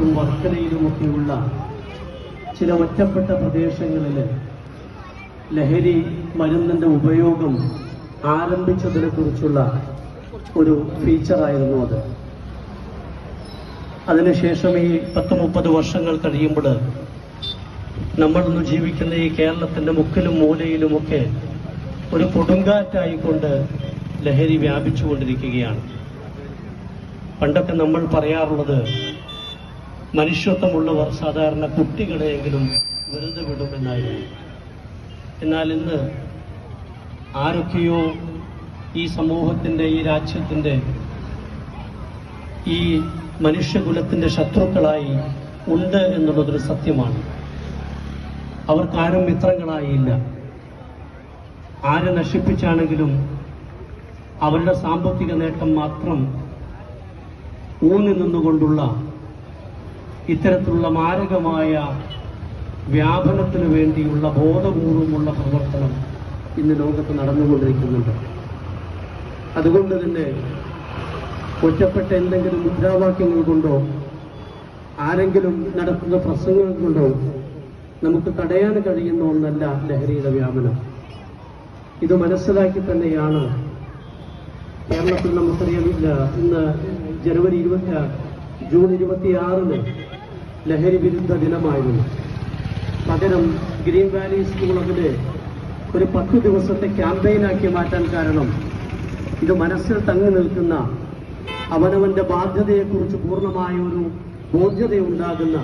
പാലക്കാട്ടും വർക്കലയിലുമൊക്കെയുള്ള ചില ഒറ്റപ്പെട്ട പ്രദേശങ്ങളിൽ ലഹരി മരുന്നിന്റെ ഉപയോഗം ആരംഭിച്ചതിനെ കുറിച്ചുള്ള ഒരു ഫീച്ചറായിരുന്നു അത്. അതിനുശേഷം ഈ 10-30 വർഷങ്ങൾ കഴിയുമ്പോൾ നമ്മളിന്ന് ജീവിക്കുന്ന ഈ കേരളത്തിന്റെ മുക്കിലും മൂലയിലുമൊക്കെ ഒരു കൊടുങ്കാറ്റായിക്കൊണ്ട് ലഹരി വ്യാപിച്ചുകൊണ്ടിരിക്കുകയാണ്. പണ്ടൊക്കെ നമ്മൾ പറയാറുള്ളത് മനുഷ്യത്വമുള്ളവർ സാധാരണ കുട്ടികളെയെങ്കിലും വെറുതെ വിടുമെന്നായിരുന്നു. എന്നാൽ ഇന്ന് ആരൊക്കെയോ ഈ സമൂഹത്തിന്റെ, ഈ രാജ്യത്തിന്റെ, ഈ മനുഷ്യകുലത്തിന്റെ ശത്രുക്കളായി ഉണ്ട് എന്നുള്ളതൊരു സത്യമാണ്. അവർക്കാരും മിത്രങ്ങളായില്ല. ആരെ നശിപ്പിച്ചാണെങ്കിലും അവരുടെ സാമ്പത്തിക നേട്ടം മാത്രം ഊന്നി നിന്നുകൊണ്ടുള്ള ഇത്തരത്തിലുള്ള മാരകമായ വ്യാപനത്തിനു വേണ്ടിയുള്ള ബോധപൂർവമുള്ള പ്രവർത്തനം ഇന്ന് ലോകത്ത് നടന്നുകൊണ്ടിരിക്കുന്നുണ്ട്. അതുകൊണ്ട് തന്നെ ഒറ്റപ്പെട്ട എന്തെങ്കിലും മുദ്രാവാക്യങ്ങൾ കൊണ്ടോ ആരെങ്കിലും നടത്തുന്ന പ്രസംഗങ്ങൾ കൊണ്ടോ നമുക്ക് തടയാൻ കഴിയുന്ന ഒന്നല്ല ലഹരിയുടെ വ്യാപനം. ഇത് മനസ്സിലാക്കി തന്നെയാണ് കേരളത്തിൽ നമുക്കറിയാമില്ല, ഇന്ന് ജൂൺ 26 ലഹരി വിരുദ്ധ ദിനമായിരുന്നു. പകരം ഗ്രീൻ വാലി സ്കൂൾ അതിന് ഒരു 10 ദിവസത്തെ ക്യാമ്പയിനാക്കി മാറ്റാൻ കാരണം ഇത് മനസ്സിൽ തങ്ങി നിൽക്കുന്ന, അവനവന്റെ ബാധ്യതയെക്കുറിച്ച് പൂർണ്ണമായ ഒരു ബോധ്യതയുണ്ടാകുന്ന,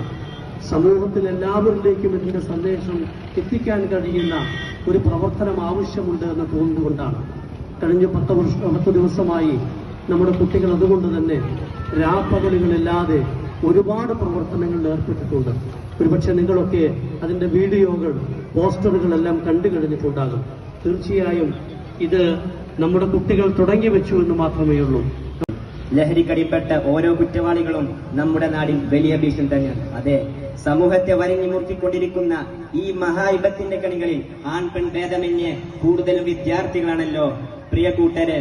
സമൂഹത്തിൽ എല്ലാവരിലേക്കും ഇതിന്റെ സന്ദേശം എത്തിക്കാൻ കഴിയുന്ന ഒരു പ്രവർത്തനം ആവശ്യമുണ്ട് എന്ന് തോന്നുന്നുകൊണ്ടാണ്. കഴിഞ്ഞ 10 ദിവസമായി നമ്മുടെ കുട്ടികൾ അതുകൊണ്ട് തന്നെ രാപ്പകലുകളില്ലാതെ ഒരുപാട് പ്രവർത്തനങ്ങളിൽ ഏർപ്പെട്ടിട്ടുണ്ട്. ഒരുപക്ഷെ നിങ്ങളൊക്കെ അതിന്റെ വീഡിയോകൾ, പോസ്റ്ററുകളെല്ലാം കണ്ടു കഴിഞ്ഞിട്ടുണ്ടാകും. തീർച്ചയായും ഇത് നമ്മുടെ കുട്ടികൾ തുടങ്ങി വെച്ചു എന്ന് മാത്രമേ ഉള്ളൂ. ലഹരിക്കടിപ്പെട്ട ഓരോ കുറ്റവാളികളും നമ്മുടെ നാടിൽ വലിയ ഭീഷണി തന്നെയാണ്. അതെ, സമൂഹത്തെ വരിഞ്ഞു മുറുക്കിക്കൊണ്ടിരിക്കുന്ന ഈ മഹായുഗത്തിന്റെ കണികളിൽ ആൺ പെൺ ഭേദമന്യേ കൂടുതലും വിദ്യാർത്ഥികളാണല്ലോ. പ്രിയ കൂട്ടരെ,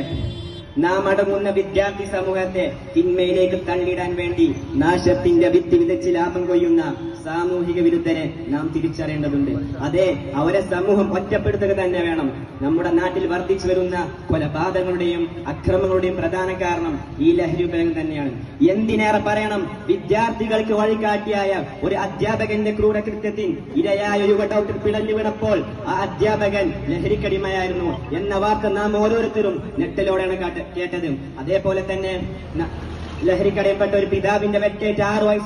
നാം അടങ്ങുന്ന വിദ്യാർത്ഥി സമൂഹത്തെ തിന്മയിലേക്ക് തള്ളിയിടാൻ വേണ്ടി നാശത്തിന്റെ വിത്ത് വിതച്ച് ലാഭം കൊയ്യുന്ന സാമൂഹിക വിരുദ്ധരെ നാം തിരിച്ചറിയേണ്ടതുണ്ട്. അതെ, അവരെ സമൂഹം ഒറ്റപ്പെടുത്തുക തന്നെ വേണം. നമ്മുടെ നാട്ടിൽ വർദ്ധിച്ചു വരുന്ന കൊലപാതകങ്ങളുടെയും അക്രമങ്ങളുടെയും പ്രധാന കാരണം ഈ ലഹരി ഉപയോഗം തന്നെയാണ്. എന്തിനേറെ പറയണം, വിദ്യാർത്ഥികൾക്ക് വഴികാട്ടിയായ ഒരു അധ്യാപകന്റെ ക്രൂരകൃത്യത്തിൽ ഇരയായ യുവ ഡോക്ടർ പിടഞ്ഞു വീണപ്പോൾ ആ അധ്യാപകൻ ലഹരിക്കടിമയായിരുന്നു എന്ന വാർത്ത നാം ഓരോരുത്തരും ഞെട്ടലോടെയാണ് കേട്ടത്. അതേപോലെ തന്നെ ലഹരിക്കടിപ്പെട്ട ഒരു പിതാവിന്റെ വെറ്റേറ്റ് 6 വയസ്സ്